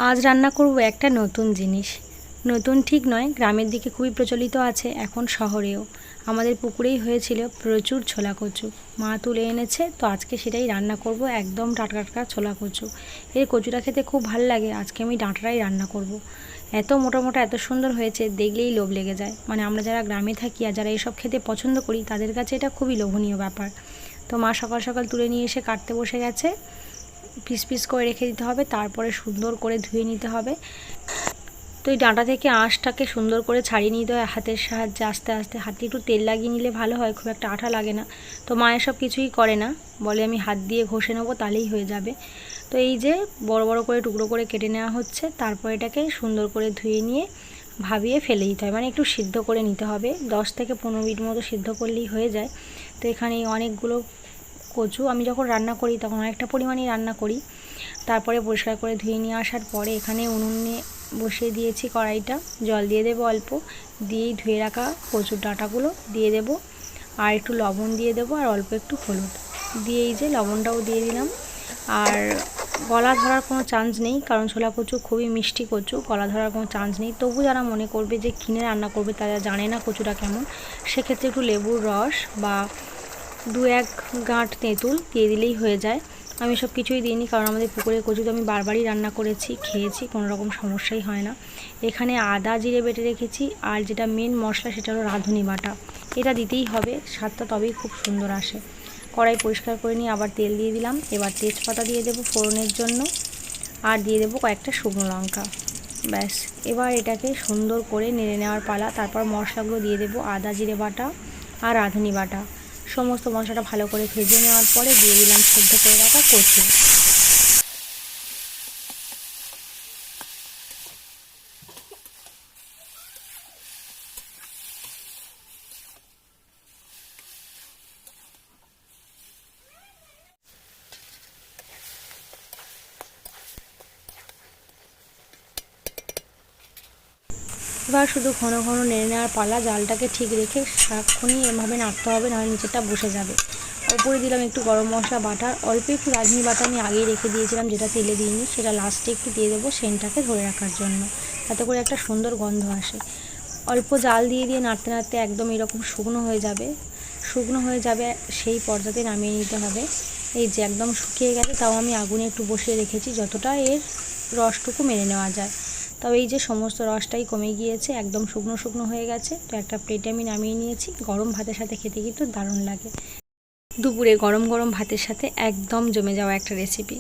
আজ রান্না করব একটা নতুন জিনিস। নতুন ঠিক নয়, গ্রামের দিকে খুবই প্রচলিত আছে, এখন শহরেও। আমাদের পুকুরেই হয়েছিল প্রচুর ছোলা কচু। মা তুলে এনেছে, তো আজকে সেটাই রান্না করব, একদম টাটকা টাটকা ছোলা কচু। এই কচুটা খেতে খুব ভালো লাগে, আজকে আমি ডাঁটাটাই রান্না করব। এত মোটা মোটা এত সুন্দর হয়েছে, দেখলেই লোভ লেগে যায়। মানে আমরা যারা গ্রামে থাকি আর যারা এইসব খেতে পছন্দ করি, তাদের কাছে এটা খুবই লোভনীয় ব্যাপার। তো মা সকাল সকাল তুলে নিয়ে এসে কাটতে বসে গেছে। পিস পিস করে রেখে দিতে হবে, তারপরে সুন্দর করে ধুয়ে নিতে হবে। তো এই ডাঁটা থেকে আঁশটাকে সুন্দর করে ছাড়িয়ে নিতে হয় হাতের সাহায্যে, আস্তে আস্তে। হাতে একটু তেল লাগিয়ে নিলে ভালো হয়, খুব একটা আঠা লাগে না। তো মা এসব কিছুই করে না, বলে আমি হাত দিয়ে ঘষে নেবো, তাহলেই হয়ে যাবে। তো এই যে বড় বড় করে টুকরো করে কেটে নেওয়া হচ্ছে, তারপর এটাকে সুন্দর করে ধুয়ে নিয়ে ভাবিয়ে ফেলে দিতে হয়, মানে একটু সিদ্ধ করে নিতে হবে। 10 থেকে 15 মিনিট মতো সিদ্ধ করলেই হয়ে যায়। তো এখানে অনেকগুলো কচু, আমি যখন রান্না করি তখন অনেকটা পরিমাণেই রান্না করি। তারপরে পরিষ্কার করে ধুয়ে নিয়ে আসার পরে এখানে উনুনে বসিয়ে দিয়েছি কড়াইটা। জল দিয়ে দেবো অল্প, দিয়েই ধুয়ে রাখা কচুর ডাঁটাগুলো দিয়ে দেবো, আর একটু লবণ দিয়ে দেবো, আর অল্প একটু হলুদ দিয়ে এই যে লবণটাও দিয়ে দিলাম। আর গলা ধরার কোনো চান্স নেই, কারণ ছোলা কচু খুবই মিষ্টি কচু, গলা ধরার কোনো চান্স নেই। তবু যারা মনে করবে যে কিনে রান্না করবে, তারা জানে না কচুটা কেমন, সেক্ষেত্রে একটু লেবুর রস বা 2-1 গাঁট তেঁতুল দিয়ে দিলেই হয়ে যায়। আমি সব কিছুই দিইনি, কারণ আমাদের পুকুরের কচু তো আমি বারবারই রান্না করেছি, খেয়েছি, কোনো রকম সমস্যাই হয় না। এখানে আদা জিরে বেটে রেখেছি, আর যেটা মেন মশলা সেটা হলো রাঁধুনি বাটা। এটা দিতেই হবে, স্বাদটা তবেই খুব সুন্দর আসে। কড়াই পরিষ্কার করে নিয়ে আবার তেল দিয়ে দিলাম। এবার তেজপাতা দিয়ে দেবো ফোড়নের জন্য, আর দিয়ে দেবো কয়েকটা শুকনো লঙ্কা। ব্যাস, এবার এটাকে সুন্দর করে নেড়ে নেওয়ার পালা। তারপর মশলাগুলো দিয়ে দেবো, আদা জিরে বাটা আর রাঁধুনি বাটা। সমস্ত মশলাটা ভালো করে ভেজে নেওয়ার পরে দিয়ে দিলাম সেদ্ধ করে রাখা কচু। এবার শুধু ঘন ঘন নেড়ে নেওয়ার পালা। জালটাকে ঠিক রেখে সারাক্ষণই এভাবে নাড়তে হবে, নাহলে নিচেটা বসে যাবে। ওপরে দিলাম একটু গরম মশলা বাটার, অল্প একটু রাঁধুনি বাটা আমি আগেই রেখে দিয়েছিলাম, যেটা তেলে দিইনি, সেটা লাস্টে একটু দিয়ে দেবো সেন্টটাকে ধরে রাখার জন্য, তাতে করে একটা সুন্দর গন্ধ আসে। অল্প জাল দিয়ে দিয়ে নাড়তে নাড়তে একদম এরকম শুকনো হয়ে যাবে। শুকনো হয়ে যাবে, সেই পর্যায়ে নামিয়ে নিতে হবে। এই যে একদম শুকিয়ে গেছে, তাও আমি আগুনে একটু বসিয়ে রেখেছি, যতটা এর রসটুকু মেরে নেওয়া যায়। তবে এই যে সমস্ত রসটাই কমে গিয়েছে, একদম শুকনো শুকনো হয়ে গেছে। তো একটা প্লেটে আমি নামিয়ে নিয়েছি। গরম ভাতের সাথে খেতে কিন্তু দারুণ লাগে। দুপুরে গরম গরম ভাতের সাথে একদম জমে যাওয়া একটা রেসিপি।